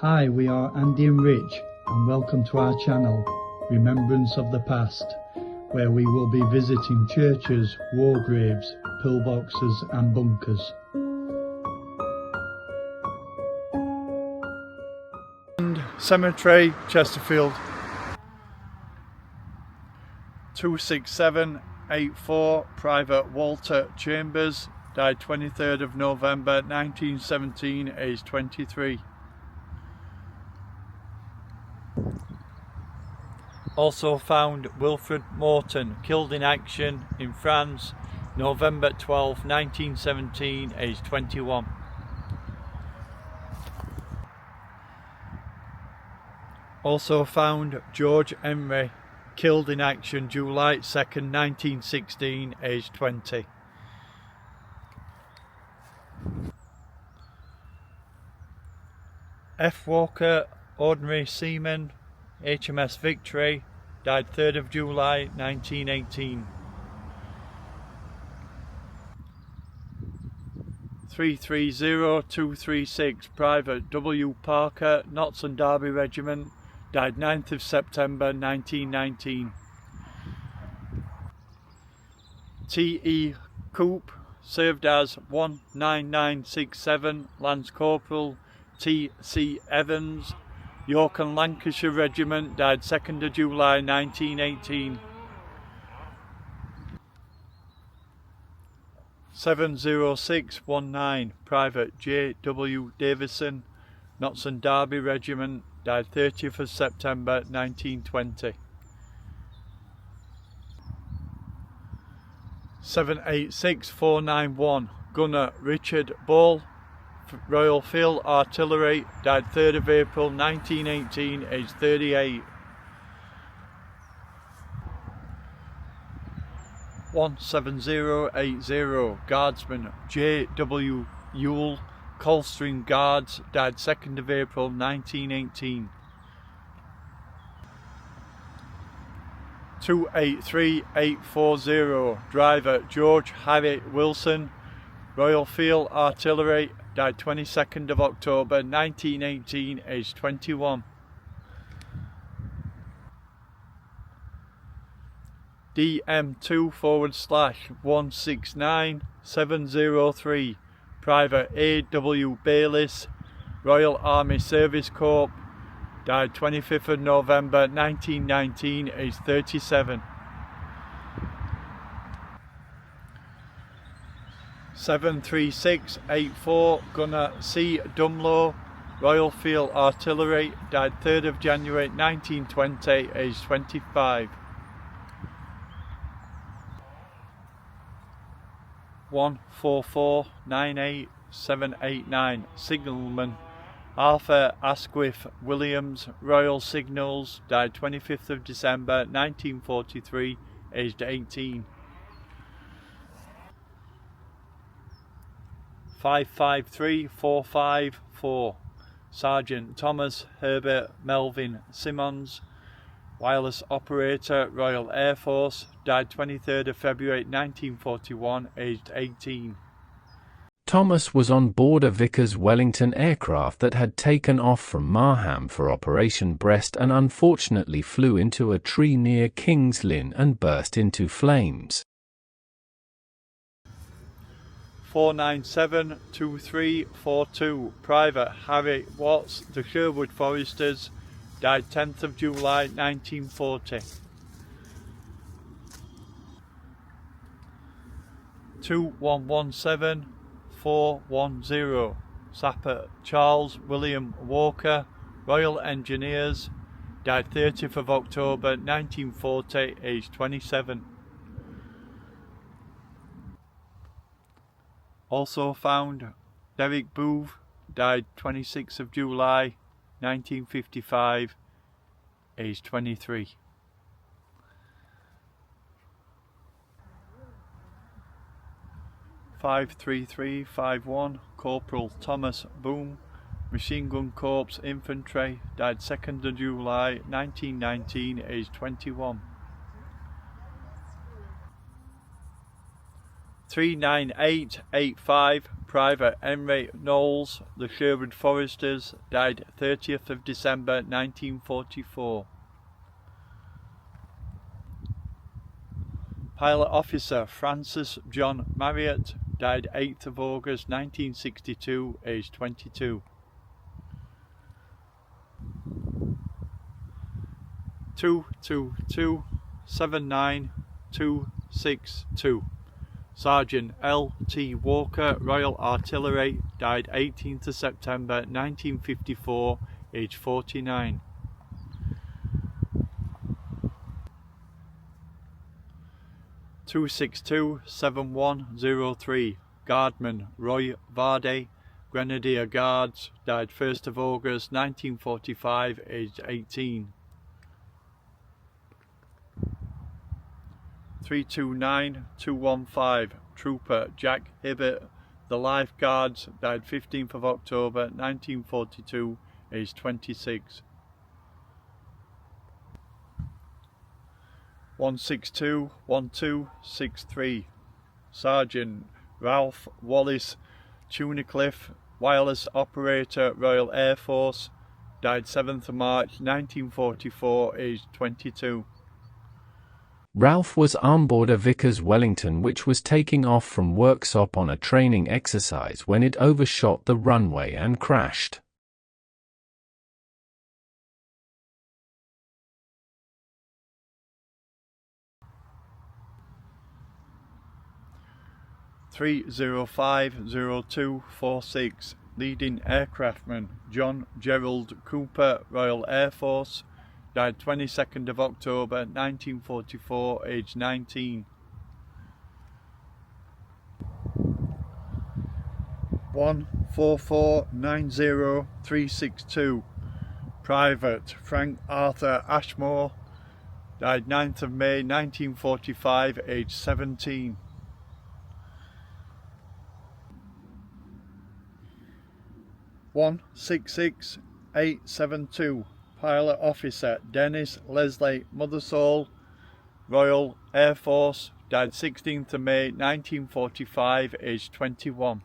Hi, we are Andy and Rich, and welcome to our channel, Remembrance of the Past, where we will be visiting churches, war graves, pillboxes and bunkers. Cemetery, Chesterfield. 26784, Private Walter Chambers, died 23rd of November 1917, aged 23. Also found Wilfred Morton, killed in action in France, November 12, 1917, aged 21. Also found George Emery, killed in action July 2nd, 1916, aged 20. F. Walker, ordinary seaman, HMS Victory, died 3rd of July 1918. 330236, Private W. Parker, Notts and Derby Regiment, died 9th of September 1919. T.E. COUP, served as 19967, Lance Corporal. T.C. Evans, York and Lancashire Regiment, died 2nd of July 1918. 70619, Private J. W. Davidson, Notts and Derby Regiment, died 30th of September 1920. 786491, Gunner Richard Ball, Royal Field Artillery, died 3rd of April 1918, aged 38. 17080, Guardsman J. W. YOULE, Coldstream Guards, died 2nd of April 1918. 283840, Driver George Harry Wilson, Royal Field Artillery, died 22nd of October 1918, aged 21. DM2/169703, Private A.W. Bayliss, Royal Army Service Corps, died 25th of November 1919, aged 37. 73684, Gunner C. DUMELOW, Royal Field Artillery, died 3rd of January 1920, aged 25. 14498,789, Signalman Arthur Asquith Williams, Royal Signals, died 25th of December 1943, aged 18. 553454, Sergeant Thomas Herbert Melvin Simmonds, wireless operator, Royal Air Force, died 23rd of February 1941, aged 18. Thomas was on board a Vickers Wellington aircraft that had taken off from Marham for Operation Brest and unfortunately flew into a tree near King's Lynn and burst into flames. 4972342, Private Harry Watts, the Sherwood Foresters, died 10th of July 1940. 2117410, Sapper Charles William Walker, Royal Engineers, died 30th of October 1940, aged 27. Also found DERECK Booth, died 26th of July 1955, aged 23. 53351, Corporal Thomas Boom, Machine Gun Corps Infantry, died 2nd of July 1919, aged 21. 39885 Private Henry Knowles, the Sherwood Foresters, died 30th of December 1944. Pilot Officer Francis John Marriott, died 8th of August 1962, aged 22. 222-79262. Sergeant L. T. Walker, Royal Artillery, died 18th of September 1954, aged 49. 262-7103. Guardman Roy Vardy, Grenadier Guards, died 1st of August 1945, aged 18. 329-215. Trooper Jack Hibbert, the Lifeguards, died 15th of October 1942, aged 26. 162-1263. Sergeant Ralph Wallace, TUNNICLIFFE, Wireless Operator, Royal Air Force, died 7th of March 1944, aged 22. Ralph was on board a Vickers Wellington which was taking off from Worksop on a training exercise when it overshot the runway and crashed. (3050246) Leading Aircraftman John Gerald Cooper, Royal Air Force, died 22nd of October 1944, aged 19. 144-90362. Private Frank Arthur Ashmore, died 9th of May 1945, aged 17. 166-872. Pilot Officer Dennis Leslie Mothersole, Royal Air Force, died 16th of May 1945, aged 21.